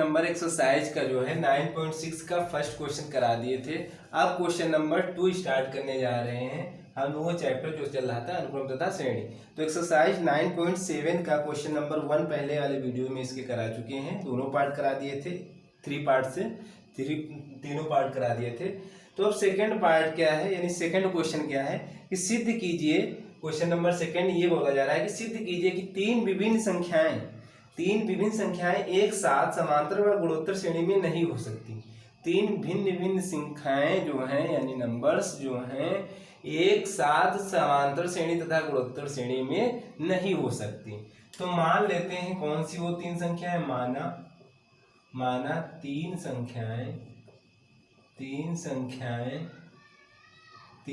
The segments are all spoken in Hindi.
नंबर एक्सरसाइज का जो है 9.6 का फर्स्ट क्वेश्चन करा दिए थे। अब क्वेश्चन नंबर 2 स्टार्ट करने जा रहे हैं हम। वो चैप्टर जो चल रहा था अनुक्रम तथा श्रेणी। तो एक्सरसाइज 9.7 का क्वेश्चन नंबर 1 पहले वाले वीडियो में इसके करा चुके हैं। दोनों पार्ट करा दिए थे, 3 पार्ट से तीनों पार्ट करा दिए थे। तो अब सेकेंड पार्ट क्या है, यानी सेकेंड क्वेश्चन क्या है कि सिद्ध कीजिए। क्वेश्चन नंबर सेकेंड ये बोला जा रहा है कि सिद्ध कीजिए कि तीन विभिन्न संख्याएं एक साथ समांतर व गुणोत्तर श्रेणी में नहीं हो सकती। तीन भिन्न भिन्न संख्याएं जो हैं यानी नंबर्स जो हैं एक साथ समांतर श्रेणी तथा गुणोत्तर श्रेणी में नहीं हो सकती। तो मान लेते हैं कौन सी वो तीन संख्याएं। माना तीन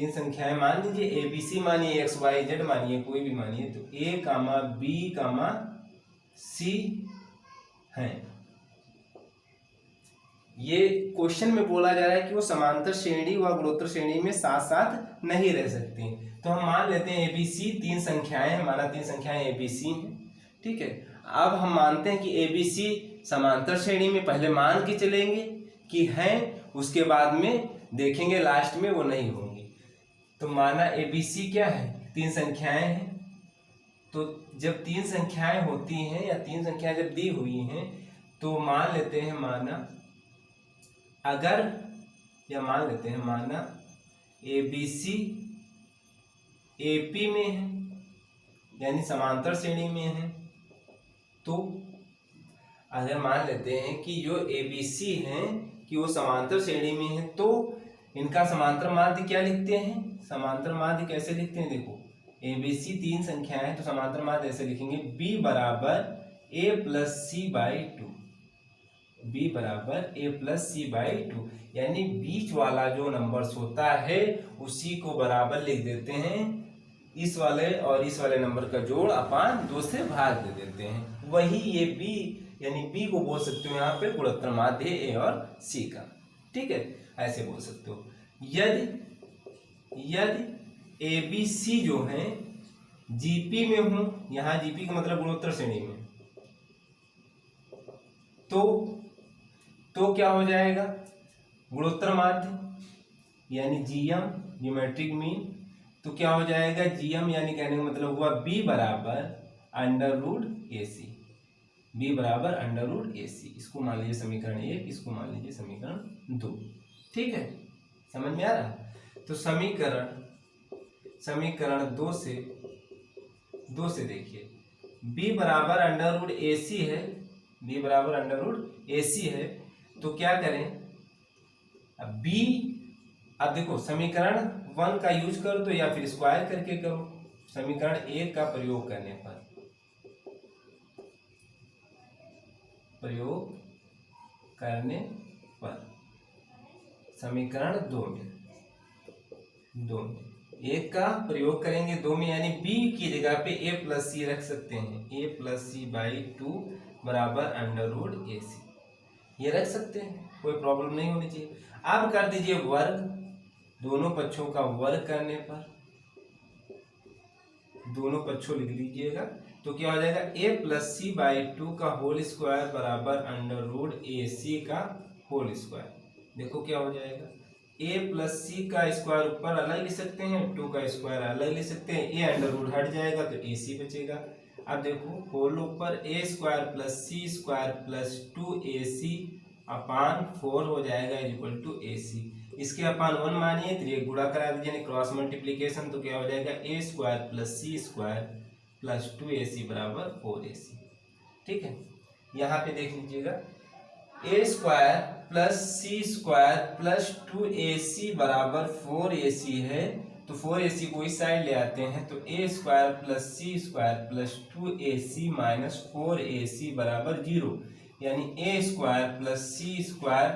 संख्याएं मान लीजिए ABC मानिए, XYZ मानिए, कोई भी मानिए। तो A, B, C हैं। ये क्वेश्चन में बोला जा रहा है कि वो समांतर श्रेणी व गुणोत्तर श्रेणी में साथ साथ नहीं रह सकती। तो हम मान लेते हैं ABC तीन संख्याएं हैं, माना तीन संख्याएं ABC हैं, ठीक है। अब हम मानते हैं कि ABC समांतर श्रेणी में, पहले मान के चलेंगे कि हैं, उसके बाद में देखेंगे लास्ट में वो नहीं होंगी। तो माना ABC क्या है, तीन संख्याएं हैं। तो जब तीन संख्याएं होती हैं या तीन संख्याएं जब दी हुई हैं तो मान लेते हैं माना ABC AP में है यानी समांतर श्रेणी में है। तो अगर मान लेते हैं कि जो ABC हैं कि वो समांतर श्रेणी में है तो इनका समांतर माध्य क्या लिखते हैं, समांतर माध्य कैसे लिखते हैं। देखो ABC तीन संख्याएं हैं तो समांतर माध्य ऐसे लिखेंगे B बराबर A प्लस C बाई 2। यानी बीच वाला जो नंबर्स होता है उसी को बराबर लिख देते हैं, इस वाले और इस वाले नंबर का जोड़ अपान 2 से भाग दे देते हैं। वही ये B यानी B को बोल सकते हो यहाँ पे गुणोत्तर माध्य A और C का, ठीक है, ऐसे बोल सकते हो। यदि ABC जो है GP में हूं, यहाँ GP का मतलब गुणोत्तर श्रेणी में, तो क्या हो जाएगा गुणोत्तर माध्य यानी GM ज्योमेट्रिक मीन। तो क्या हो जाएगा GM यानी कहने का मतलब हुआ B बराबर अंडर रूट AC। इसको मान लीजिए समीकरण 1, इसको मान लीजिए समीकरण 2, ठीक है, समझ में आ रहा है। तो समीकरण 2 से देखिए B बराबर अंडर रूट AC है। तो क्या करें अब अब देखो समीकरण 1 का यूज करो तो या फिर स्क्वायर करके करो। समीकरण 1 का प्रयोग करने पर समीकरण 2 में 1 का प्रयोग करेंगे 2 में, यानी B की जगह पे A प्लस C रख सकते हैं। A प्लस C बाई 2 बराबर अंडर रूट AC, ये रख सकते हैं, कोई प्रॉब्लम नहीं होनी चाहिए। अब कर दीजिए वर्ग, दोनों पक्षों का वर्ग करने पर दोनों पक्षों लिख लीजिएगा। तो क्या हो जाएगा A प्लस C बाई 2 का होल स्क्वायर बराबर अंडर रूट AC का होल स्क्वायर। देखो क्या हो जाएगा A प्लस C का स्क्वायर ऊपर अलग लिख सकते हैं, 2 का स्क्वायर अलग लिख सकते हैं। A अंडर रूट हट जाएगा तो AC बचेगा। अब देखो होल ऊपर A square plus C square plus 2AC अपान 4 हो जाएगा इक्वल टू AC। इसके अपान 1 मानिए तो ये गुणा करा दीजिए यानी क्रॉस मल्टीप्लीकेशन। तो क्या हो जाएगा A square plus C square plus 2AC बराबर 4AC, ठीक है। यहाँ पे देख लीजिएगा A square plus C square plus 2AC बराबर 4AC है। तो 4AC को इस साइड ले आते हैं तो A square plus C square plus 2AC minus 4AC बराबर 0। यानी A square plus C square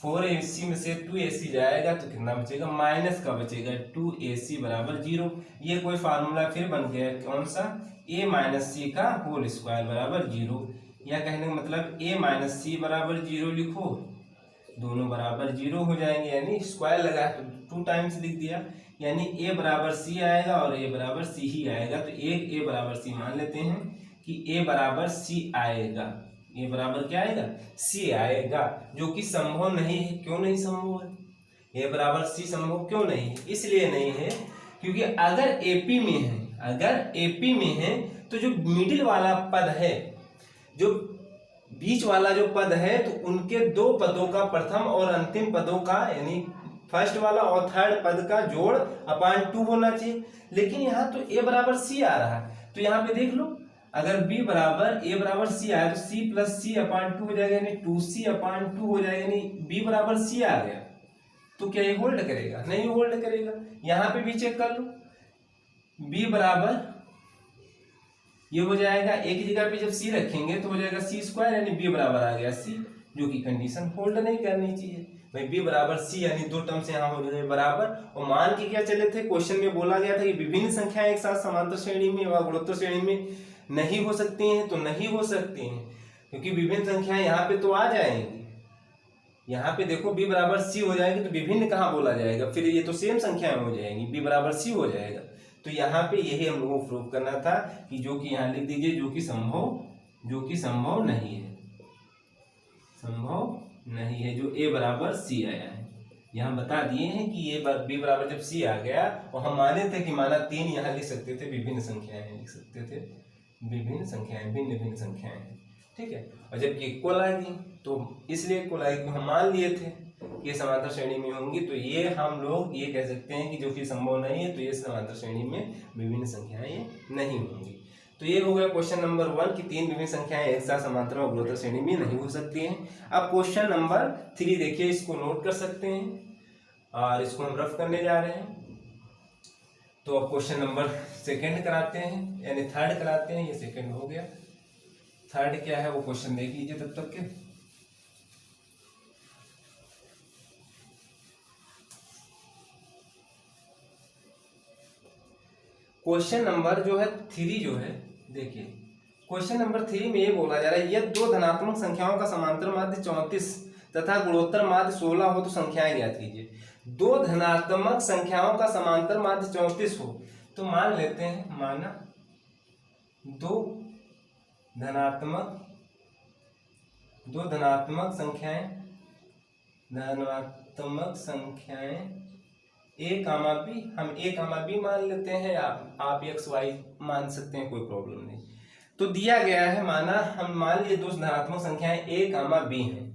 4AC में से 2AC जाएगा तो कितना बचेगा, माइनस का बचेगा 2AC बराबर 0। ये कोई फार्मूला फिर बन गया, कौन सा, A माइनस C का होल स्क्वायर बराबर 0। या कहने का मतलब A माइनस C बराबर 0 लिखो, दोनों बराबर 0 हो जाएंगे, यानी स्क्वायर लगा तो 2 टाइम्स लिख दिया, यानी A बराबर C आएगा और A बराबर C ही आएगा। तो A बराबर C मान लेते हैं कि A बराबर C आएगा। ए बराबर क्या आएगा, सी आएगा, जो कि संभव नहीं है। क्यों नहीं संभव है? ए बराबर सी संभव क्यों नहीं है? इसलिए नहीं है क्योंकि अगर एपी में है, अगर एपी में है तो जो मिडिल वाला पद है, जो बीच वाला जो पद है, तो उनके दो पदों का, प्रथम और अंतिम पदों का, यानी फर्स्ट वाला और थर्ड पद का जोड़ अपान 2 होना चाहिए। लेकिन यहाँ तो ए बराबर सी आ रहा है, तो यहाँ पे देख लो, अगर बी बराबर ए बराबर सी आया तो सी प्लस सी अपान 2 हो जाएगा, यानी 2c अपान 2 हो जाएगा, यानी बी बराबर सी आ गया। तो क्या ये होल्ड करेगा? नहीं होल्ड करेगा। यहाँ पे भी चेक कर लो, बी बराबर ये हो जाएगा, एक जगह पे जब सी रखेंगे तो हो जाएगा सी स्क्वायर, यानी बी बराबर आ गया सी, जो कि कंडीशन होल्ड नहीं करनी चाहिए भाई। बी बराबर सी, यानी दो टर्म से यहाँ हो गए बराबर। और मान के क्या चले थे, क्वेश्चन में बोला गया था कि विभिन्न संख्याएं एक साथ समांतर श्रेणी में व गुणोत्तर श्रेणी में नहीं हो सकती हैं, तो नहीं हो सकती हैं क्योंकि विभिन्न संख्याएं यहाँ पे तो आ जाएंगी। यहाँ पे देखो बी बराबर सी हो जाएगी तो विभिन्न कहाँ बोला जाएगा, फिर ये तो सेम संख्याएं हो जाएंगी, बी बराबर सी हो जाएगा। तो यहाँ पे यही हम लोगों को प्रूव करना था कि जो कि यहाँ लिख दीजिए, जो कि संभव नहीं है, संभव नहीं है, जो ए बराबर सी आया है। यहाँ बता दिए हैं कि ये बी बराबर जब सी आ गया, और हम माने थे कि माना 3 यहाँ लिख सकते थे, विभिन्न संख्याएं लिख सकते थे, विभिन्न संख्याएं, भिन्न भिन्न संख्याएं, ठीक है। और जब ये इक्वल आएगी तो इसलिए इक्वल आएगी, हम मान लिए थे ये समांतर श्रेणी में होंगी, तो ये हम लोग ये कह सकते हैं कि जो कि संभव नहीं है, तो ये समांतर श्रेणी में विभिन्न संख्याएं नहीं होंगी। तो ये हो गया क्वेश्चन नंबर 1 कि 3 विभिन्न संख्याएं एक साथ समांतर और गुणोत्तर श्रेणी में नहीं हो सकती हैं। अब क्वेश्चन नंबर 3 देखिए, इसको नोट कर सकते हैं और इसको हम रफ करने जा रहे हैं। तो अब क्वेश्चन नंबर 2 कराते हैं, यानी 3 कराते हैं, ये 2 हो गया। 3 क्या है वो क्वेश्चन देख लीजिए तब तक के। क्वेश्चन नंबर जो है 3 जो है, देखिए क्वेश्चन नंबर 3 में ये बोला जा रहा है, यदि 2 धनात्मक संख्याओं का समांतर माध्य 34 तथा गुणोत्तर माध्य 16 हो तो संख्याएं ज्ञात कीजिए। 2 धनात्मक संख्याओं का समांतर माध्य 34 हो, तो मान लेते हैं, माना 2 धनात्मक संख्याएं a कामा बी, हम a कामा बी मान लेते हैं, आप x y मान सकते हैं, कोई प्रॉब्लम नहीं। तो दिया गया है, माना हम मान लिए 2 धनात्मक संख्याएं a कामा बी हैं,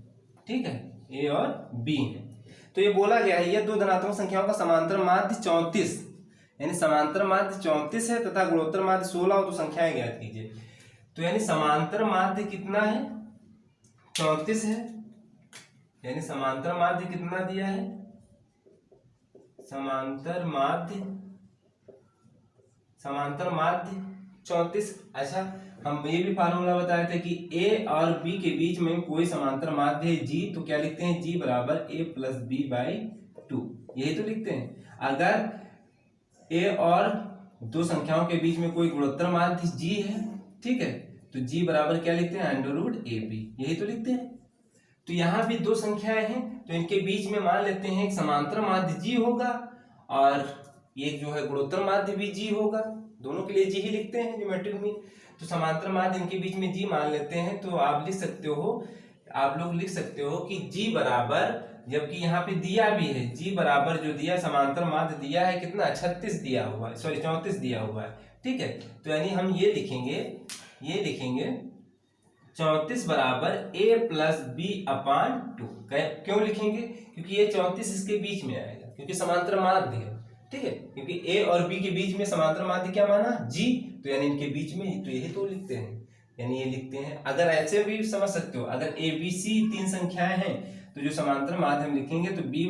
ठीक है, a और b हैं। तो ये बोला गया है, यह 2 धनात्मक संख्याओं का समांतर माध्य 34, यानी समांतर माध्य 34 है तथा गुणोत्तर माध्य 16 हो तो संख्याएं ज्ञात कीजिए। तो यानी समांतर माध्य कितना है, 34 है, यानी समांतर माध्य कितना दिया है, समांतर माध्य 34। अच्छा, हम ये भी फार्मूला बताए थे कि a और b के बीच में कोई समांतर माध्य है g, तो क्या लिखते हैं, g बराबर a प्लस b बाई 2, यही तो लिखते हैं। अगर a और 2 संख्याओं के बीच में कोई गुणोत्तर माध्य g है, ठीक है, तो g बराबर क्या लिखते हैं, अंडर रूट ab, यही तो लिखते हैं। तो यहाँ भी 2 संख्याएं हैं, तो इनके बीच में मान लेते हैं एक समांतर माध्य g होगा और एक जो है गुणोत्तर माध्य भी g होगा, दोनों के लिए g ही लिखते हैं ज्योमेट्रिक में। तो समांतर माध्य इनके बीच में g मान लेते हैं, तो आप लिख सकते हो, आप लोग लिख सकते हो कि g बराबर, जबकि यहाँ पे दिया भी है, g बराबर जो दिया समांतर माध्य दिया है कितना, 36 दिया हुआ है, सॉरी 34 दिया हुआ है, ठीक है। तो यानी हम ये लिखेंगे 34 बराबर a प्लस बी अपान 2। क्यों लिखेंगे, क्योंकि ये 34 इसके बीच में आएगा, क्योंकि समांतर माध्य है, ठीक है, क्योंकि a और b के बीच में समांतर माध्य क्या माना, g, तो यानी इनके बीच में, तो यही तो लिखते हैं, यानी ये लिखते हैं। अगर ऐसे भी समझ सकते हो, अगर a b c 3 संख्याएं हैं, तो जो समांतर माध्य हम लिखेंगे तो b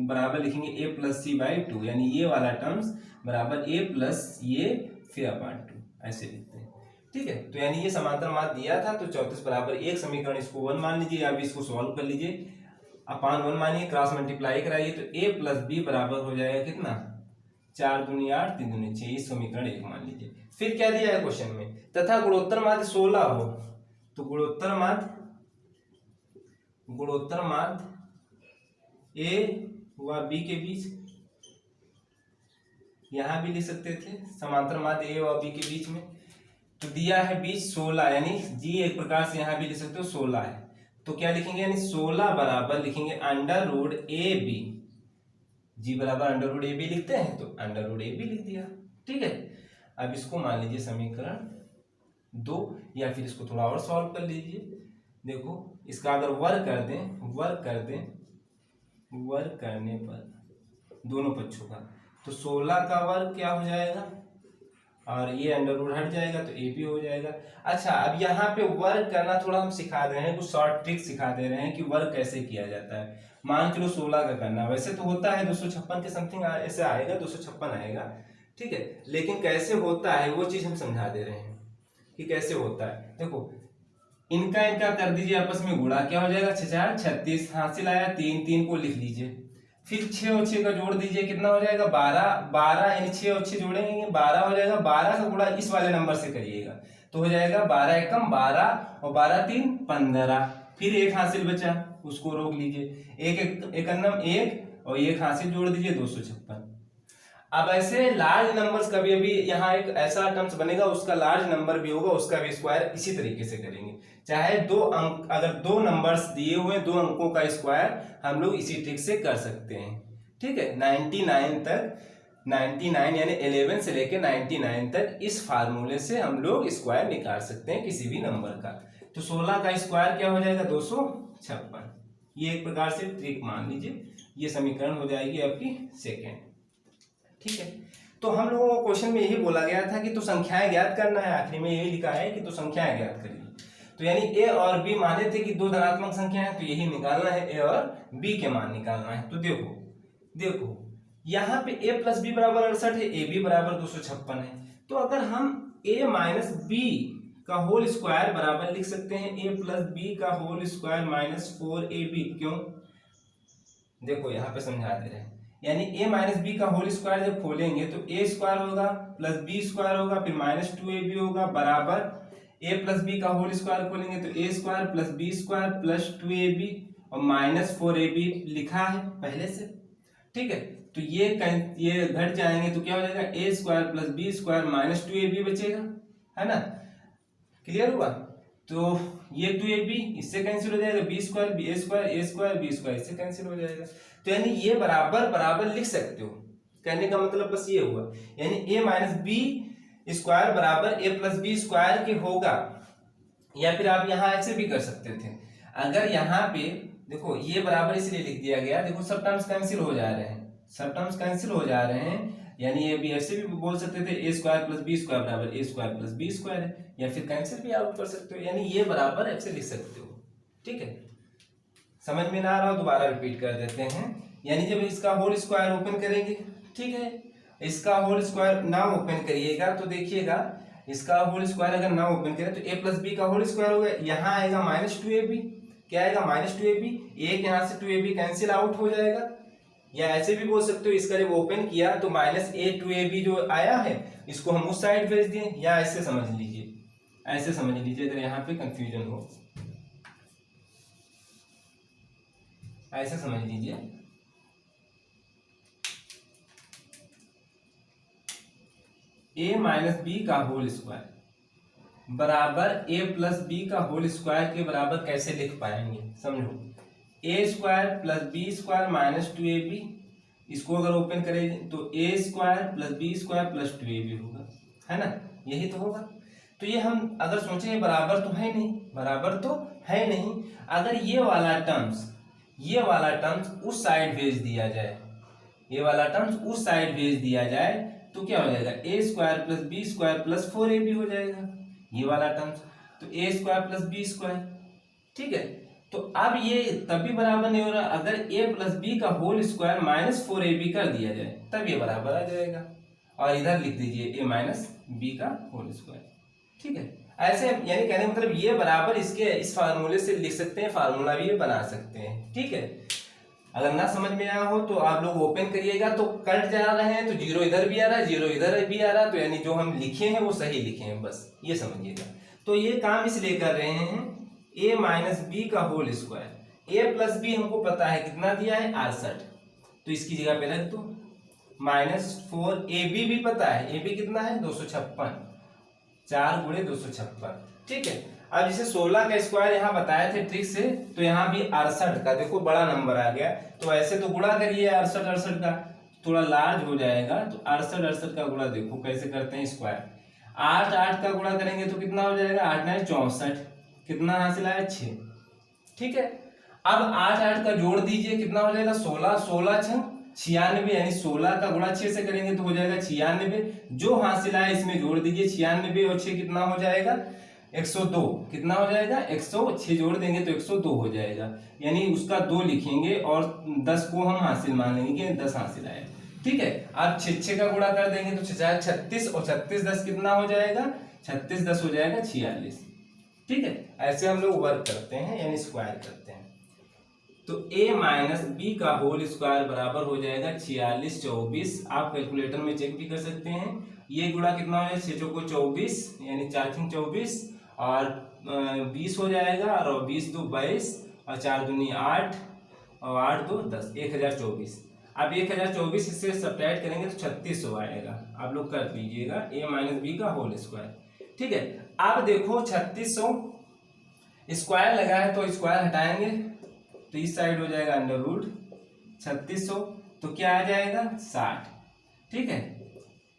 बराबर लिखेंगे a प्लस सी बाई 2, यानी ये वाला टर्म्स बराबर a प्लस ये फिर अपान 2, ऐसे लिखते हैं, ठीक है। तो यानी ये समांतर माध्य दिया था, तो 34 बराबर एक समीकरण इसको 1 मान लीजिए, अभी इसको सॉल्व कर लीजिए, अपान 1 मानिए, क्रॉस मल्टीप्लाई कराइए, तो a प्लस बी बराबर हो जाएगा कितना, 4 दूनी 8 3 दूनी 6, इस समीकरण 1 मान लीजिए। फिर क्या दिया है क्वेश्चन में, तथा गुणोत्तर माध्य 16 हो, तो गुणोत्तर माध्य a व b के बीच, यहाँ भी लिख सकते थे समांतर माध्य a व b के बीच में, तो दिया है बीच 16, यानी जी एक प्रकार से यहाँ भी लिख सकते हो 16 है, तो क्या लिखेंगे, यानी 16 बराबर लिखेंगे अंडर रूट ए बी। जी बराबर अंडर रूट ए बी लिखते हैं तो अंडर रूट ए बी लिख दिया। ठीक है, अब इसको मान लीजिए समीकरण 2, या फिर इसको थोड़ा और सॉल्व कर लीजिए। देखो इसका अगर वर्क कर दें वर्क करने पर दोनों पक्षों का, तो 16 का वर्ग क्या हो जाएगा, और ये अंडर रूट हट जाएगा तो ए भी हो जाएगा। अच्छा, अब यहाँ पे वर्क करना थोड़ा हम सिखा दे रहे हैं, कुछ शॉर्ट ट्रिक सिखा दे रहे हैं कि वर्क कैसे किया जाता है। मान चलो 16 का करना, वैसे तो होता है 256 के समथिंग ऐसे आएगा, 256 आएगा। ठीक है, लेकिन कैसे होता है वो चीज हम समझा दे रहे हैं कि कैसे होता है। देखो इनका कर दीजिए आपस में गुणा, क्या हो जाएगा 6 4 36, हासिल आया 3 3 को लिख लीजिए, फिर 6 और 6 का जोड़ दीजिए, कितना हो जाएगा 12 यानी 6 और 6 जोड़ेंगे 12 हो जाएगा। 12 का गुणा इस वाले नंबर से करिएगा तो हो जाएगा 12 एकम 12 और 12 3 15, फिर एक हासिल बचा उसको रोक लीजिए, एक अन्नम 1 और एक हासिल जोड़ दीजिए 256। अब ऐसे लार्ज नंबर्स का भी अभी यहाँ एक ऐसा टर्म्स बनेगा, उसका लार्ज नंबर भी होगा, उसका भी स्क्वायर इसी तरीके से करेंगे। चाहे दो अंक, अगर दो नंबर्स दिए हुए 2 अंकों का स्क्वायर हम लोग इसी ट्रिक से कर सकते हैं। ठीक है, 99 तक, 99 यानी 11 से लेके 99 तक इस फार्मूले से हम लोग स्क्वायर निकाल सकते हैं किसी भी नंबर का। तो 16 का स्क्वायर क्या हो जाएगा 256। ये एक प्रकार से ट्रिक मान लीजिए, ये समीकरण हो जाएगी आपकी सेकेंड। ठीक है, तो हम लोगों को क्वेश्चन में यही बोला गया था कि तो संख्याएं ज्ञात करना है, आखिरी में यही लिखा है कि तो संख्याएं ज्ञात करिए। तो यानी ए और बी माने थे कि 2 धनात्मक संख्या है, तो यही निकालना है, ए और बी के मान निकालना है। तो देखो यहाँ पे a प्लस बी बराबर 68 है, ए बी बराबर 256 है। तो अगर हम a माइनस बी का होल स्क्वायर बराबर लिख सकते हैं a प्लस बी का होल स्क्वायर माइनस 4ab। क्यों, देखो यहाँ पे समझा दे रहे हैं, यानी a माइनस बी का होल स्क्वायर जब खोलेंगे तो a स्क्वायर होगा प्लस बी स्क्वायर होगा, फिर माइनस 2ab होगा बराबर a प्लस बी का होल स्क्वायर खोलेंगे तो a square plus b square plus 2ab और माइनस 4ab लिखा है पहले से। ठीक है, तो ये घट जाएंगे तो क्या हो जाएगा a square plus b square minus 2ab बचेगा, है ना। क्लियर हुआ, तो ये 2ab इससे कैंसिल हो जाएगा, बी स्क्वायर बी ए स्क्वायर बी स्क्वायर इससे कैंसिल हो जाएगा। तो यानी ये बराबर लिख सकते हो, कहने का मतलब बस ये हुआ, यानी a माइनस बी स्क्वायर बराबर a प्लस बी स्क्वायर के होगा। या फिर आप यहाँ ऐसे भी कर सकते थे, अगर यहाँ पे देखो ये बराबर इसलिए लिख दिया गया, देखो सब टर्म्स कैंसिल हो जा रहे हैं, यानी ये भी ऐसे भी बोल सकते थे a square plus b square बराबर a square plus b square है, या फिर कैंसिल भी आप कर सकते हो, यानी ये बराबर ऐसे लिख सकते हो। ठीक है, समझ में ना आ रहा हो दोबारा रिपीट कर देते हैं। यानी जब इसका होल स्क्वायर ओपन करेंगे, ठीक है, इसका होल स्क्वायर ना ओपन करिएगा तो देखिएगा, इसका होल स्क्वायर अगर ना ओपन करें तो a प्लस बी का होल स्क्वायर होगा, यहाँ आएगा माइनस 2ab, क्या आएगा माइनस 2ab, एक यहाँ से 2ab कैंसिल आउट हो जाएगा। या ऐसे भी बोल सकते हो, इसका जब ओपन किया तो माइनस a 2ab जो आया है इसको हम उस साइड भेज दिए, या ऐसे समझ लीजिए अगर यहाँ पे कंफ्यूजन हो, ऐसे समझ लीजिए, a माइनस बी का होल स्क्वायर बराबर a प्लस बी का होल स्क्वायर के बराबर कैसे लिख पाएंगे, समझो, a square plus b square minus 2ab, इसको अगर ओपन करें तो a square plus b square plus 2ab होगा, है ना, यही तो होगा। तो ये हम अगर सोचें बराबर तो है नहीं, अगर ये वाला टर्म्स उस साइड भेज दिया जाए, तो क्या हो जाएगा a square plus b square plus 4ab हो जाएगा, ये वाला टर्म्स, तो a square plus b square. ठीक है, तो अब ये तब भी बराबर नहीं हो रहा, अगर a प्लस बी का होल स्क्वायर माइनस 4ab कर दिया जाए तब ये बराबर आ जाएगा, और इधर लिख दीजिए a माइनस बी का होल स्क्वायर। ठीक है, ऐसे यानी कहने का मतलब ये बराबर इसके इस फार्मूले से लिख सकते हैं, फार्मूला भी ये बना सकते हैं। ठीक है, अगर ना समझ में आया हो तो आप लोग ओपन करिएगा, तो कट जा रहे हैं तो जीरो इधर भी आ रहा है, जीरो इधर भी आ रहा है, तो यानी जो हम लिखे हैं वो सही लिखे हैं, बस ये समझिएगा। तो ये काम इसलिए कर रहे हैं, a माइनस बी का whole square, a plus b हमको पता है कितना दिया है 68, तो इसकी जगह पे रख दो, माइनस 4ab भी पता है, ab कितना है 256, 4 गुणे 256। ठीक है, अब जैसे 16 का स्क्वायर यहाँ बताए थे ट्रिक से, तो यहाँ भी 68 का देखो बड़ा नंबर आ गया, तो ऐसे तो गुणा करिए 68 का, थोड़ा लार्ज हो जाएगा, तो 68 का गुणा देखो कैसे करते हैं स्क्वायर। 8 का गुणा करेंगे तो कितना हो जाएगा, 8 9 64, कितना हासिल आया 6। ठीक है, अब 8 का जोड़ दीजिए, कितना हो जाएगा 16, 16 6 96, यानी 16 का गुणा 6 से करेंगे तो हो जाएगा 96। जो हासिल आया इसमें जोड़ दीजिए, 96 और 6 कितना हो जाएगा 102, कितना हो जाएगा 106, जोड़ देंगे तो 102 हो जाएगा, यानी उसका 2 लिखेंगे और 10 को हम हासिल मान लेंगे कि 10 हासिल आया। ठीक है, अब 6 का गुणा कर देंगे तो 36 और 36 10 कितना हो जाएगा, 36 10 हो जाएगा 46। ठीक है, ऐसे हम लोग वर्क करते हैं यानी स्क्वायर करते हैं। तो a माइनस बी का होल स्क्वायर बराबर हो जाएगा 46 24। आप कैलकुलेटर में चेक भी कर सकते हैं, ये गुणा कितना हो जाएगा 6 चौको 24, यानी 4 3 24 और 20 हो जाएगा, और 20 2 22 और 4 दूनी 8 और 8 2 10, 1024। अब 1024 इससे सब्ट्रैक्ट करेंगे तो 3600 आएगा। आप लोग कर लीजिएगा a माइनस बी का होल स्क्वायर। ठीक है, अब देखो 3600 स्क्वायर लगा है तो स्क्वायर हटाएंगे तो इस साइड हो जाएगा अंडर रूट 3600, तो क्या आ जाएगा 60। ठीक है,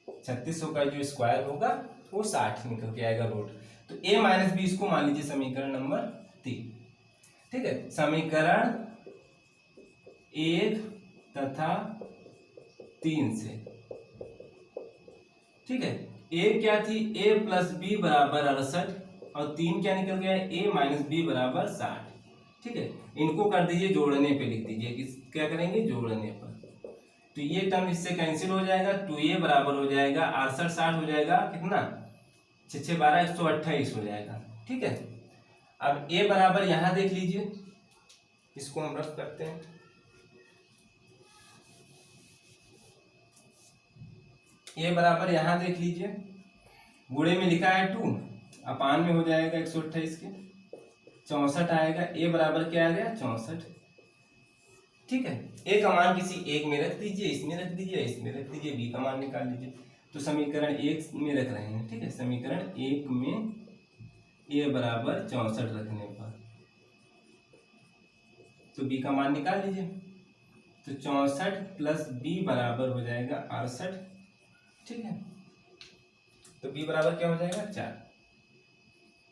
3600 का जो स्क्वायर होगा वो 60 निकल के आएगा रूट। तो a माइनस बी इसको मान लीजिए समीकरण नंबर 3। ठीक है, समीकरण 1 तथा 3 से। ठीक है, a क्या थी, a प्लस बी बराबर 68 और 3 क्या निकल गया है, a माइनस बी बराबर 60। ठीक है, इनको कर दीजिए जोड़ने पे, लिख दीजिए कि क्या करेंगे जोड़ने पर, तो ये टर्म इससे कैंसिल हो जाएगा, 2a बराबर हो जाएगा 68 60 हो जाएगा कितना 6 6 12 128 हो जाएगा। ठीक है, अब a बराबर यहां देख लीजिए, इसको हम रफ करते हैं। a बराबर यहां देख लीजिए, गुणे में लिखा है 2, अपान में हो जाएगा 128 के 64 आएगा, a बराबर क्या आ गया 64। ठीक है, a का मान किसी एक में रख दीजिए, इसमें रख दीजिए, इसमें रख दीजिए, b का मान निकाल लीजिए। तो समीकरण 1 में रख रहे हैं। ठीक है, समीकरण 1 में a बराबर 64 रखने पर तो b का मान निकाल लीजिए, तो 64 प्लस b बराबर हो जाएगा 68। ठीक है, तो b बराबर क्या हो जाएगा 4,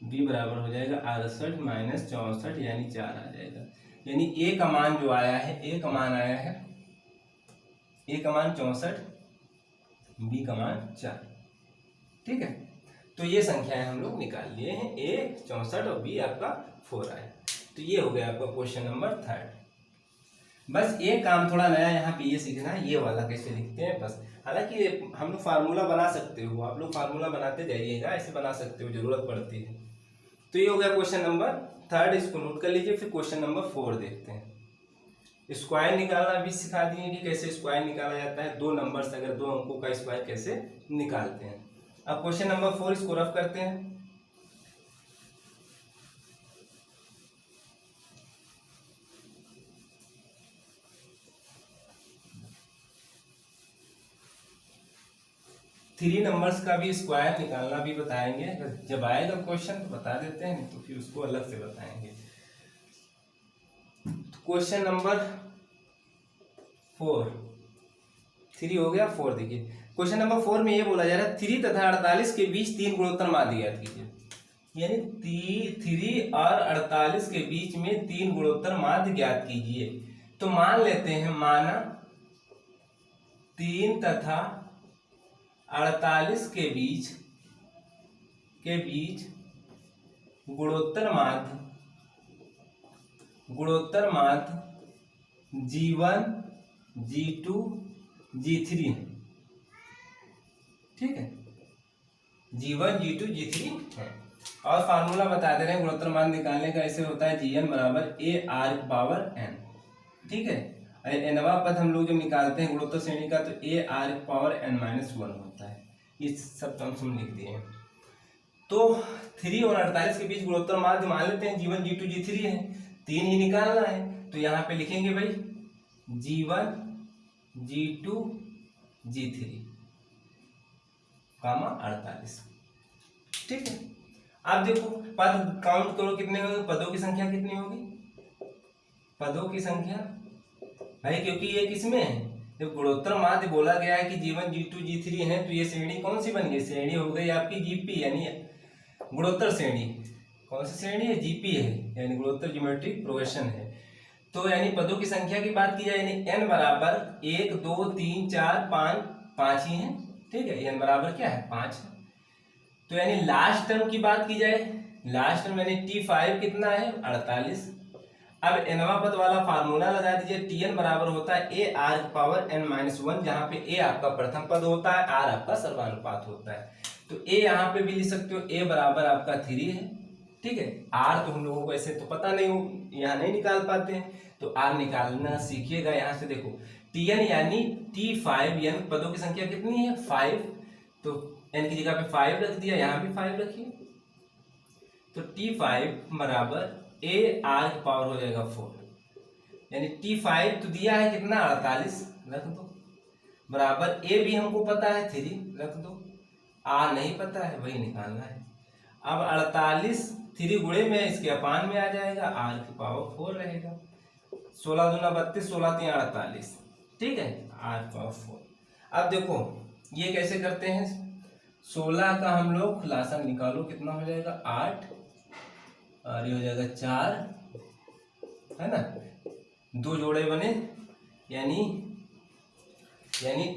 b बराबर हो जाएगा 68 माइनस 64 यानी 4 आ जाएगा। यानी a का मान जो आया है, a का मान आया है, a का मान 64, b का मान 4। ठीक है, तो ये संख्याएं हम लोग निकाल लिए हैं, a 64 और b आपका 4 आया। तो ये हो गया आपका क्वेश्चन नंबर 3। बस एक काम थोड़ा नया यहाँ पे ये सीखना है, ये वाला कैसे लिखते हैं बस। हालांकि हम लोग फार्मूला बना सकते हो, आप लोग फार्मूला बनाते जाइएगा, ऐसे बना सकते हो, जरूरत पड़ती है। तो ये हो गया क्वेश्चन नंबर 3, इसको नोट कर लीजिए। फिर क्वेश्चन नंबर 4 देखते हैं। स्क्वायर निकालना भी सिखा दिए कि कैसे स्क्वायर निकाला जाता है, 2 नंबर्स अगर 2 अंकों का स्क्वायर कैसे निकालते हैं। अब क्वेश्चन नंबर 4 इसको रफ करते हैं। थ्री नंबर्स का भी स्क्वायर निकालना भी बताएंगे, जब आएगा क्वेश्चन तो बता देते हैं, तो फिर उसको अलग से बताएंगे। क्वेश्चन नंबर 4, 3 हो गया, 4 देखिए। क्वेश्चन नंबर 4 में ये बोला जा रहा है 3 तथा 48 के बीच 3 गुणोत्तर माध्य ज्ञात कीजिए। यानी 3 और 48 के बीच में 3 गुणोत्तर माध्य ज्ञात कीजिए। तो मान लेते हैं, माना 3 तथा 48 के बीच गुणोत्तर माध्य G1 G2 G3 है। ठीक है, G1 G2 G3 है। और फार्मूला बता दे रहे हैं गुणोत्तर माध्य निकालने का, ऐसे होता है Gn बराबर AR⁴n। ठीक है, nवां पद हम लोग जब निकालते हैं गुणोत्तर श्रेणी का तो AR⁴n-1 होता है। ये सब टर्म्स हम लिख दिए हैं। तो 3 और 48 के बीच गुणोत्तर माध्य मान लेते हैं G1 G2 G3 है, 3 ही निकालना है। तो यहाँ पे लिखेंगे भाई G1 G2 G3 कामा 48। ठीक है। अब देखो पद काउंट करो कितने होंगे, पदों की संख्या कितनी होगी, पदों की संख्या भाई, क्योंकि ये किसमें है, जब गुणोत्तर माध्य बोला गया है कि G1 G2 G3 है, तो ये श्रेणी कौन सी बन गई, श्रेणी हो गई आपकी जीपी, यानी गुणोत्तर श्रेणी। कौन सी श्रेणी है, जीपी है, यानी गुणोत्तर ज्योमेट्रिक प्रोग्रेशन है। तो यानी पदों की संख्या की बात की जाए, यानी n बराबर 1 2 3 4 5, 5 ही है, ठीक है, n बराबर क्या है 5 है। तो यानी लास्ट टर्म की बात की जाए, लास्ट टर्म यानी T5 कितना है 48। अब nवां पद वाला फार्मूला लगा दीजिए, Tn बराबर होता है a r पावर n-1, जहां पे a आपका प्रथम पद होता है, r आपका सर्वानुपात होता है। तो a यहाँ पे भी लिख सकते हो, a बराबर आपका 3 है, ठीक है। r तो हम लोगों को ऐसे तो पता नहीं हो, यहाँ नहीं निकाल पाते हैं, तो r निकालना सीखिएगा। यहाँ से देखो Tn यानी T5, n पदों की संख्या कितनी है 5, तो n की जगह पे 5 रख दिया, यहाँ भी 5 रखिए, तो T5 बराबर a r की पावर हो जाएगा 4, यानी T5 तो दिया है कितना 48, रख दो, बराबर a भी हमको पता है 3, रख दो, r नहीं पता है वही निकालना है। अब 48 3 गुणे में इसके अपान में आ जाएगा, r की पावर 4 रहेगा, 16 दूना 32, 16 3 48, ठीक है, r की पावर 4। अब देखो ये कैसे करते हैं, 16 का हम लोग खुलासा निकालो, कितना हो जाएगा 8, और ये हो जाएगा 4, है ना, 2 जोड़े बने, यानी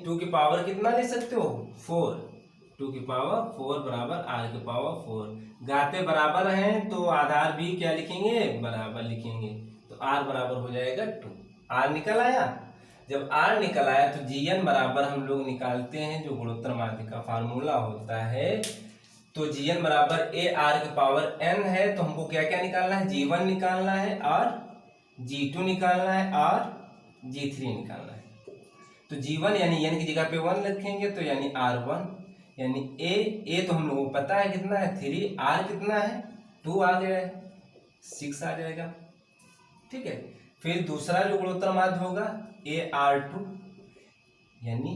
2 की पावर कितना ले सकते हो 4, 2 की पावर 4 बराबर r की पावर 4। गाते बराबर हैं तो आधार भी क्या लिखेंगे, बराबर लिखेंगे, तो r बराबर हो जाएगा 2। r निकल आया, जब r निकल आया तो Gn बराबर हम लोग निकालते हैं, जो गुणोत्तर माध्य का फार्मूला होता है, तो Gn बराबर a r की पावर n है, तो हमको क्या क्या निकालना है, G1 निकालना है और G2 निकालना है और G3 निकालना है। तो G1 यानी n की जगह पे 1 रखेंगे, तो यानी R1, यानी a तो हम लोगों को पता है कितना है 3, r कितना है 2 आ गया है, 6 आ जाएगा, ठीक है। फिर दूसरा जो गुणोत्तर माध्य होगा AR2, यानी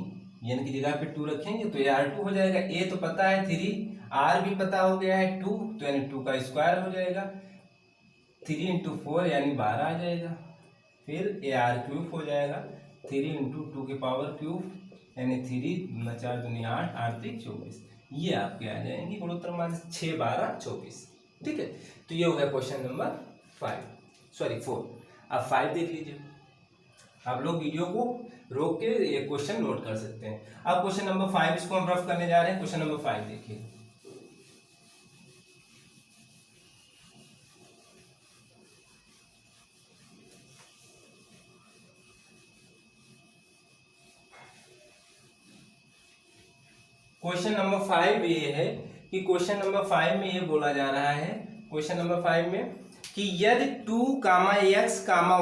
n की जगह पे 2 रखेंगे तो AR2 हो जाएगा, a तो पता है 3, r भी पता हो गया है 2, तो यानी 2 का स्क्वायर हो जाएगा, 3 × 4 यानी 12 आ जाएगा। फिर AR³ हो जाएगा, 3 × 2 की पावर क्यूब, यानी 3 4 दूनी 8, 8 3 24, ये आपके आ जाएंगे गुणोत्तर माध्य 6 12 24, ठीक है। तो ये हो गया क्वेश्चन नंबर 4। अब 5 देख लीजिए, आप लोग वीडियो को रोक के ये क्वेश्चन नोट कर सकते हैं। अब क्वेश्चन नंबर 5 इसको हम रफ करने जा रहे हैं। क्वेश्चन नंबर 5 देखिए, क्वेश्चन नंबर 5 ये है कि क्वेश्चन नंबर 5 में ये बोला जा रहा है, क्वेश्चन नंबर 5 में कि यदि 2, x,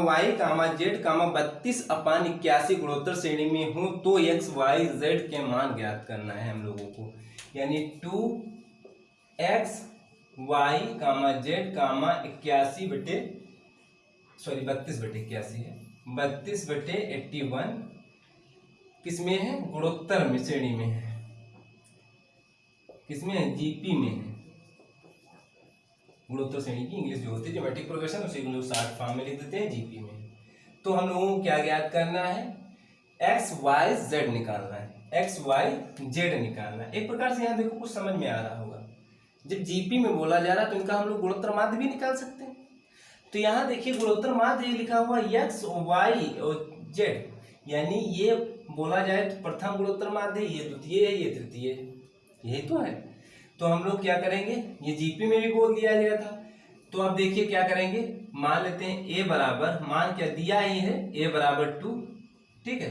y, z, 32/81 गुणोत्तर श्रेणी में हो तो x, y, z के मान ज्ञात करना है हम लोगों को, यानी 2x, y, z, 32/81 है, 32/81 किसमें है, गुणोत्तर में श्रेणी में है, किसमें है, जीपी में है, गुणोत्तर श्रेणी की इंग्लिश जो होती है ज्योमेट्रिक प्रोग्रेशन, उसी को लोग शॉर्ट फॉर्म में लिख देते हैं जीपी में। तो हम लोगों को क्या ज्ञात करना है, एक्स वाई जेड निकालना है, एक्स वाई जेड निकालना है। एक प्रकार से यहाँ देखो कुछ समझ में आ रहा होगा, जब जीपी में बोला जा रहा है तो इनका हम लोग गुणोत्तर माध्य भी निकाल सकते हैं। तो यहाँ देखिए गुणोत्तर माध्य लिखा हुआ एक्स वाई और जेड, यानी ये बोला जाए तो प्रथम गुणोत्तर माध्य, ये द्वितीय है, ये तृतीय है, यही तो है। तो हम लोग क्या करेंगे, ये जीपी में भी बोल दिया गया था, तो अब देखिए क्या करेंगे, मान लेते हैं ए बराबर, मान क्या दिया ही है, ए बराबर 2, ठीक है,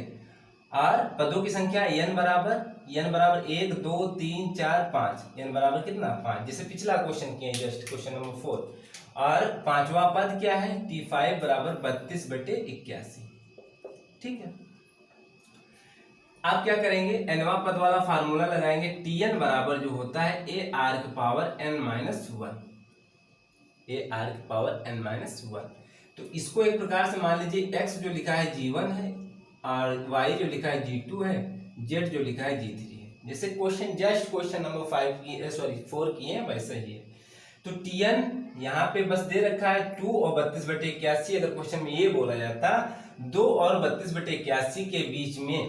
और पदों की संख्या n बराबर 1 2 3 4 5, n बराबर कितना 5, जैसे पिछला क्वेश्चन किए जस्ट क्वेश्चन नंबर 4, और पांचवा पद क्या है T5 बराबर 32/81, ठीक है। आप क्या करेंगे, nवा पद वाला फार्मूला लगाएंगे, Tn बराबर जो होता है a r की पावर n-1, a r की पावर n-1। तो इसको एक प्रकार से मान लीजिए x जो लिखा है G1 है, और y जो लिखा है G2 है, z जो लिखा है G3 है, जैसे क्वेश्चन जस्ट क्वेश्चन नंबर 4 किए हैं वैसा ही है। तो Tn यहाँ पे बस दे रखा है 2 और 32/81। अगर क्वेश्चन में ये बोला जाता 2 और 32/81 के बीच में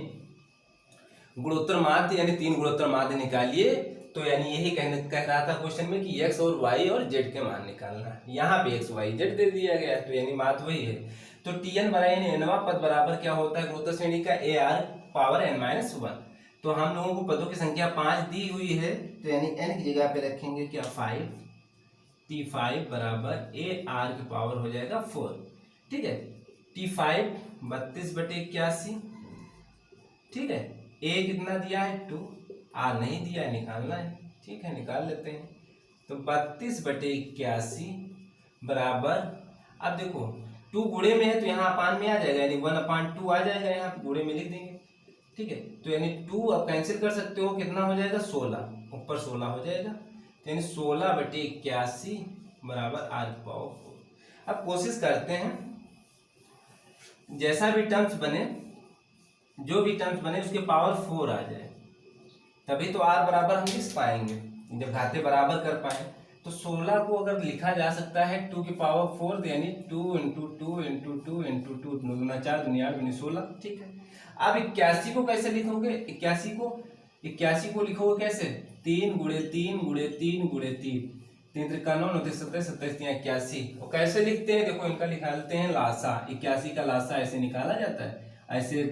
गुणोत्तर माध्य यानी 3 गुणोत्तर माध्य निकालिए, तो यानी यही कह रहा था क्वेश्चन में कि x और y और z के मान निकालना। यहाँ पे x y z दे दिया गया, तो यानी माध्य वही है। तो Tn बराबर यानी nवां पद बराबर क्या होता है गुणोत्तर श्रेणी का ar पावर n-1। तो हम लोगों को पदों की संख्या 5 दी हुई है, तो यानी n की जगह पे रखेंगे क्या 5, T5 बराबर ar की पावर हो जाएगा 4। ठीक है, T5 32/81। ठीक है, a कितना दिया है 2, r नहीं दिया है, निकालना है। ठीक है, निकाल लेते हैं। तो 32/81 बराबर, अब देखो 2 गुणे में है तो यहाँ अपान में आ जाएगा, यानी 1/2 आ जाएगा, यहाँ गुणे में लिख देंगे। ठीक है, तो यानी 2 अब कैंसिल कर सकते हो, कितना हो जाएगा 16, ऊपर 16 हो जाएगा, तो यानी 16/81 बराबर r की पावर 4। अब कोशिश करते हैं जैसा भी टर्म्स बने, जो भी टर्म्स बने उसके पावर 4 आ जाए, तभी तो r बराबर हम लिख पाएंगे जब घाते बराबर कर पाए। तो 16 को अगर लिखा जा सकता है 2 की पावर 4, यानी 2 × 2 × 2 × 2 दूना 4 दूनी 8 दूनी 16। ठीक है, अब 81 को कैसे लिखोगे? 81 को लिखोगे कैसे? 3 × 3 × 3 × 3 3 त्रिका 9 9 27 27 81। और कैसे लिखते हैं देखो, इनका निकालते हैं लासा। 81 का लासा ऐसे निकाला जाता है, ऐसे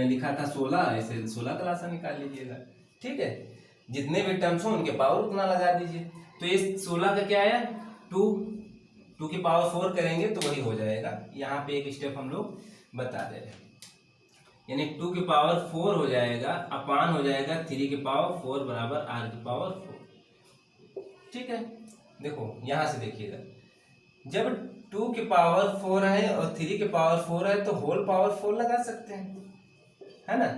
लिखा था 16, ऐसे 16 का लासा निकाल लीजिएगा। ठीक है, जितने भी टर्म्स हो उनके पावर उतना लगा दीजिए। तो ये 16 का क्या आया 2 की पावर 4 करेंगे तो वही हो जाएगा। यहाँ पे एक स्टेप हम लोग बता दे रहे हैं, यानी 2 की पावर 4 हो जाएगा, अपान हो जाएगा 3 की पावर 4 बराबर r की पावर 4। ठीक है, देखो यहाँ से देखिएगा, जब 2 की पावर 4 है और 3 की पावर 4 है तो होल पावर 4 लगा सकते हैं, है ना।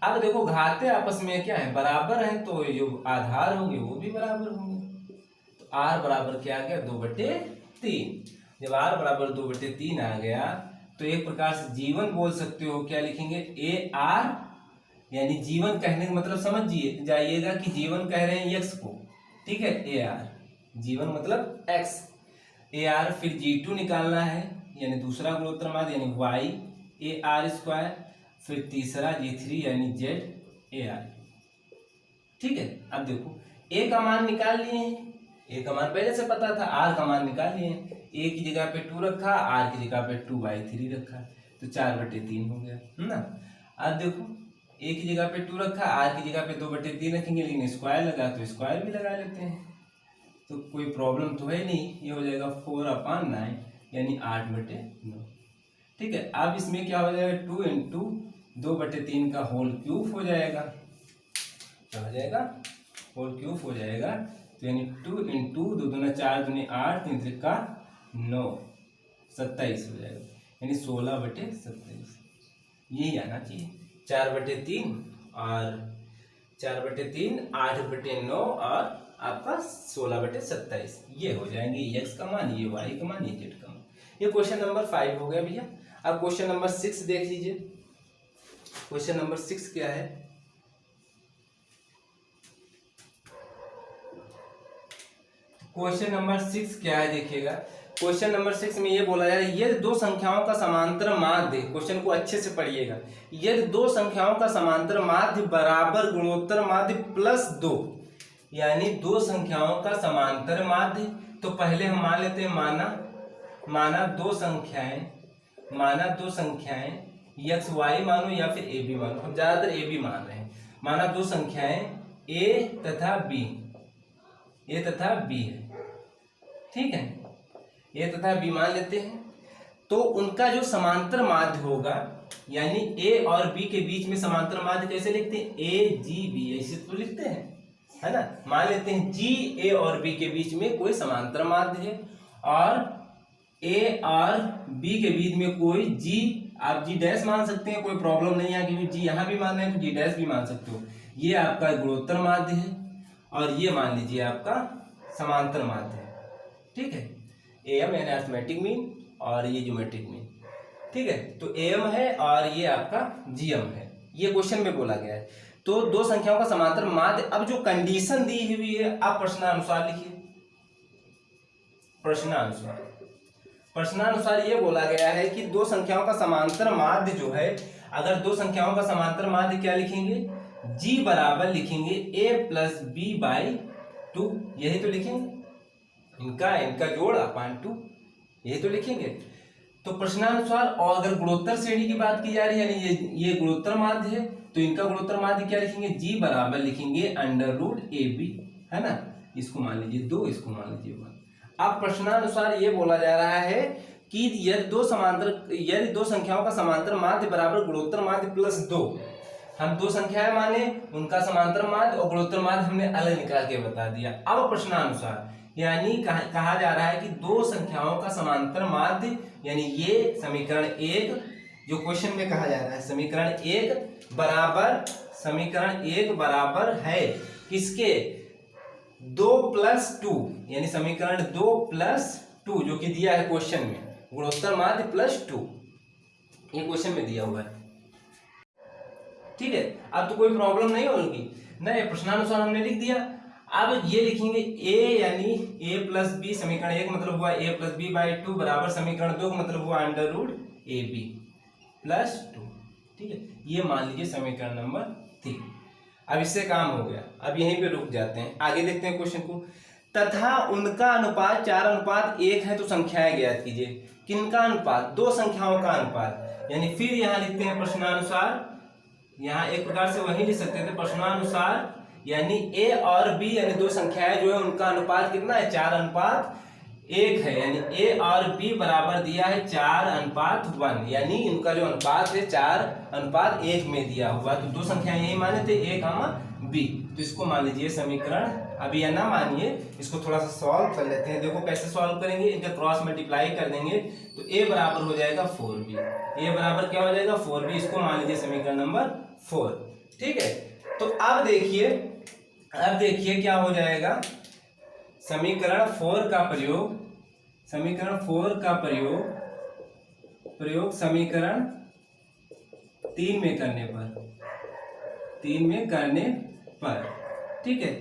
अब देखो घाते आपस में क्या है, बराबर है, तो जो आधार होंगे वो भी बराबर होंगे। तो r बराबर क्या आ गया 2/3। जब r बराबर 2/3 आ गया तो एक प्रकार से जीवन बोल सकते हो। क्या लिखेंगे ar, यानी जीवन कहने का मतलब समझिए जाइएगा कि जीवन कह रहे हैं x को। ठीक है, ar जीवन मतलब x, ar फिर G2 निकालना है, यानी दूसरा गुणोत्तर माध्य यानी y ar², फिर तीसरा G3 यानी z ar। ठीक है, अब देखो a का मान निकाल लिए हैं, a का मान पहले से पता था, r का मान निकाल लिए हैं। a की जगह पे 2 रखा, r की जगह पे 2/3 रखा, तो 4/3 हो गया, है ना। अब देखो a की जगह पे 2 रखा, r की जगह पे 2/3 रखेंगे, लेकिन स्क्वायर लगा तो स्क्वायर भी लगा लेते हैं, तो कोई प्रॉब्लम तो है नहीं। ये हो जाएगा 4/9 यानी 8/9। ठीक है, अब इसमें क्या हो जाएगा 2 × 2/3 का होल क्यूब हो जाएगा। क्या हो जाएगा? होल क्यूब हो जाएगा, तो यानी 2 × 2 दूना 4 दूनी 8 3 त्रिका 9 27 हो जाएगा, यानी 16/27। यही आना चाहिए 4/3 और 4/3 8/9 और आपका 16/27। ये हो जाएंगे x का मान, ये y का मान, ये z का मान। ये क्वेश्चन नंबर 5 हो गया भैया। अब क्वेश्चन नंबर 6 देख लीजिए। क्वेश्चन नंबर 6 क्या है? क्वेश्चन नंबर 6 क्या है देखिएगा। क्वेश्चन नंबर 6 में ये बोला जा रहा है, यदि दो संख्याओं का समांतर माध्य, क्वेश्चन को अच्छे से पढ़िएगा, यदि दो संख्याओं का समांतर माध्य बराबर गुणोत्तर माध्य +2, यानी दो संख्याओं का समांतर माध्य। तो पहले हम मान लेते हैं माना दो संख्याएं x y मानो या फिर a b मानो, हम ज्यादातर a b मान रहे हैं। माना दो संख्याएं a तथा b है, ठीक है, a तथा b मान लेते हैं। तो उनका जो समांतर माध्य होगा, यानी a और b के बीच में समांतर माध्य कैसे लिखते हैं? a g b, ऐसे तो लिखते हैं, है ना। मान लेते हैं G A और B के बीच में कोई समांतर माध्य है, और A और B के बीच में कोई G, आप G डैश मान सकते हैं, कोई प्रॉब्लम नहीं है, क्योंकि G यहाँ भी मान रहे हैं तो G डैश भी मान सकते हो। ये आपका गुणोत्तर माध्य है और ये मान लीजिए आपका समांतर माध्य है, ठीक है। AM यानी अरिथमेटिक मीन और ये ज्योमेट्रिक मीन, ठीक है। तो AM है और ये आपका GM है, ये क्वेश्चन में बोला गया है। तो दो संख्याओं का समांतर माध्य, अब जो कंडीशन दी हुई है आप प्रश्नानुसार लिखिए। प्रश्नानुसार ये बोला गया है कि दो संख्याओं का समांतर माध्य जो है, अगर दो संख्याओं का समांतर माध्य क्या लिखेंगे, g बराबर लिखेंगे a प्लस बी बाई 2, यही तो लिखेंगे, इनका जोड़ अपॉन 2, यही तो लिखेंगे। तो प्रश्नानुसार, और अगर गुणोत्तर श्रेणी की बात की जा रही है, यानी ये गुणोत्तर माध्य है, तो इनका गुणोत्तर माध्य क्या लिखेंगे, g बराबर लिखेंगे अंडर रूट ab, है ना। इसको मान लीजिए 2, इसको मान लीजिए 1। अब प्रश्नानुसार ये बोला जा रहा है कि यदि दो संख्याओं का समांतर माध्य बराबर गुणोत्तर माध्य प्लस 2, हम दो संख्याएं माने, उनका समांतर माध्य और गुणोत्तर माध्य हमने अलग निकाल के बता दिया। अब प्रश्नानुसार यानी कहा जा रहा है कि दो संख्याओं का समांतर माध्य, यानी ये समीकरण 1 जो क्वेश्चन में कहा जा रहा है, समीकरण 1 बराबर है किसके, 2 प्लस 2, यानी समीकरण 2 प्लस 2 जो कि दिया है क्वेश्चन में, गुणोत्तर माध्य प्लस 2, ये क्वेश्चन में दिया हुआ है। ठीक है, अब तो कोई प्रॉब्लम नहीं होगी ना, ये प्रश्नानुसार हमने लिख दिया। अब ये लिखेंगे a यानी a प्लस बी, समीकरण 1 मतलब हुआ a प्लस बी बाई 2 बराबर समीकरण 2 का मतलब हुआ under root a b plus 2। ठीक है, ये मान लीजिए समीकरण नंबर 3। अब इससे काम हो गया, अब यहीं पे रुक जाते हैं, आगे देखते हैं क्वेश्चन को। तथा उनका अनुपात 4:1 है, तो संख्याएं ज्ञात कीजिए। किनका अनुपात, दो संख्याओं का अनुपात, यानी फिर यहाँ लिखते हैं प्रश्नानुसार, यहाँ एक प्रकार से वही लिख सकते थे प्रश्नानुसार, यानी a और b यानी दो संख्याएं जो है उनका अनुपात कितना है, 4:1 है, यानी a और b बराबर दिया है 4:1, यानी इनका जो अनुपात है 4:1 में दिया हुआ। तो दो संख्याएं यही माने थे a, b, तो इसको मान लीजिए समीकरण, अभी यह ना मानिए, इसको थोड़ा सा सॉल्व कर लेते हैं। देखो कैसे सॉल्व करेंगे, इनका क्रॉस मल्टीप्लाई कर देंगे तो a बराबर हो जाएगा 4b, a बराबर क्या हो जाएगा 4b, इसको मान लीजिए समीकरण नंबर 4। ठीक है, तो अब देखिए क्या हो जाएगा, समीकरण 4 का प्रयोग समीकरण 3 में करने पर ठीक है।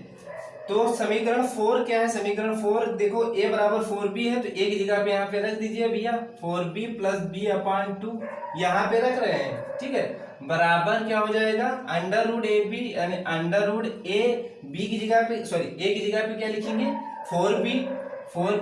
तो समीकरण 4 क्या है, समीकरण 4 देखो a बराबर 4b है, तो a की जगह पे यहाँ पे रख दीजिए भैया 4b प्लस b अपॉन 2, यहाँ पे रख रहे हैं। ठीक है, बराबर क्या हो जाएगा अंडर रूट ए बी, यानी अंडर रूट ए बी की जगह पे, सॉरी ए की जगह पे क्या लिखेंगे 4b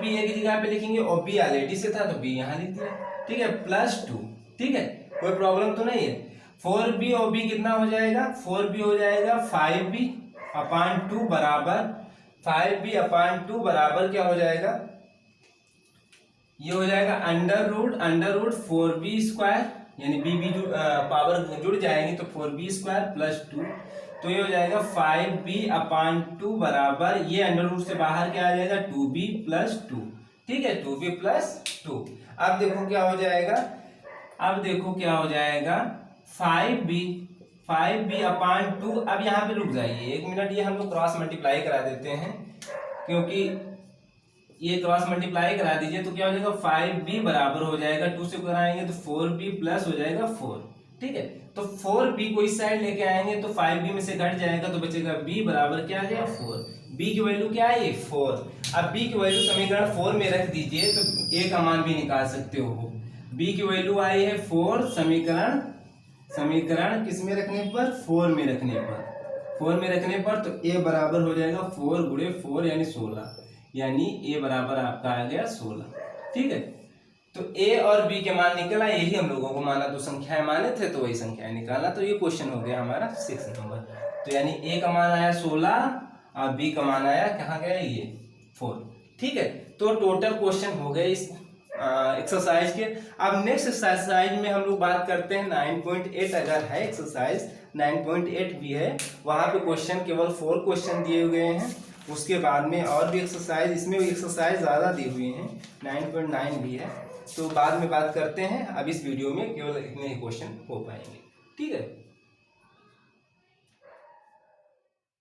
ए की जगह पे लिखेंगे, और b ऑलरेडी से था तो b यहाँ लिख दिया। ठीक है, प्लस 2। ठीक है, कोई प्रॉब्लम तो नहीं है। 4b और b कितना हो जाएगा, 4b हो जाएगा 5b अपॉन 2 बराबर 5b अपॉन 2 बराबर क्या हो जाएगा, ये हो जाएगा अंडर रूट 4b स्क्वायर, यानी b पावर जुड़ जाएंगे तो 4b स्क्वायर प्लस 2, तो ये हो जाएगा 5b अपॉन 2 बराबर, ये अंडर रूट से बाहर क्या आ जाएगा 2b प्लस 2। ठीक है, 2b प्लस 2। अब देखो क्या हो जाएगा 5b अपॉन 2। अब यहाँ पे रुक जाइए 1 मिनट, ये हम लोग क्रॉस मल्टीप्लाई करा देते हैं, क्योंकि ये क्रॉस मल्टीप्लाई करा दीजिए तो क्या हो जाएगा 5b बराबर हो जाएगा 2 से कराएंगे तो 4b प्लस हो जाएगा 4। ठीक है, तो 4b को इस साइड लेके आएंगे तो 5b में से घट जाएगा तो बचेगा b बराबर क्या आ जाएगा 4। b की वैल्यू क्या है 4। अब b की वैल्यू समीकरण 4 में रख दीजिए तो a का मान भी निकाल सकते हो। b की वैल्यू आई है 4, समीकरण किस में रखने पर 4 में रखने पर तो a बराबर हो जाएगा 4 गुणे 4 यानी 16, यानी a बराबर आपका आ गया 16। ठीक है, तो a और b के मान निकला, यही हम लोगों को माना, तो संख्याएं माने थे तो वही संख्याएं निकालना। तो ये क्वेश्चन हो गया हमारा 6 नंबर। तो यानी a का मान आया 16 और b का मान आया कहाँ गया ये 4। ठीक है, तो टोटल क्वेश्चन हो गए इस एक्सरसाइज के। अब नेक्स्ट एक्सरसाइज में हम लोग बात करते हैं 9.8। अगर है एक्सरसाइज 9.8 भी है, वहाँ पे क्वेश्चन केवल 4 क्वेश्चन दिए हुए हैं, उसके बाद में और भी एक्सरसाइज, इसमें भी एक्सरसाइज ज़्यादा दी हुई हैं, 9.9 भी है, तो बाद में बात करते हैं। अब इस वीडियो में केवल इतने ही क्वेश्चन हो पाएंगे। ठीक है।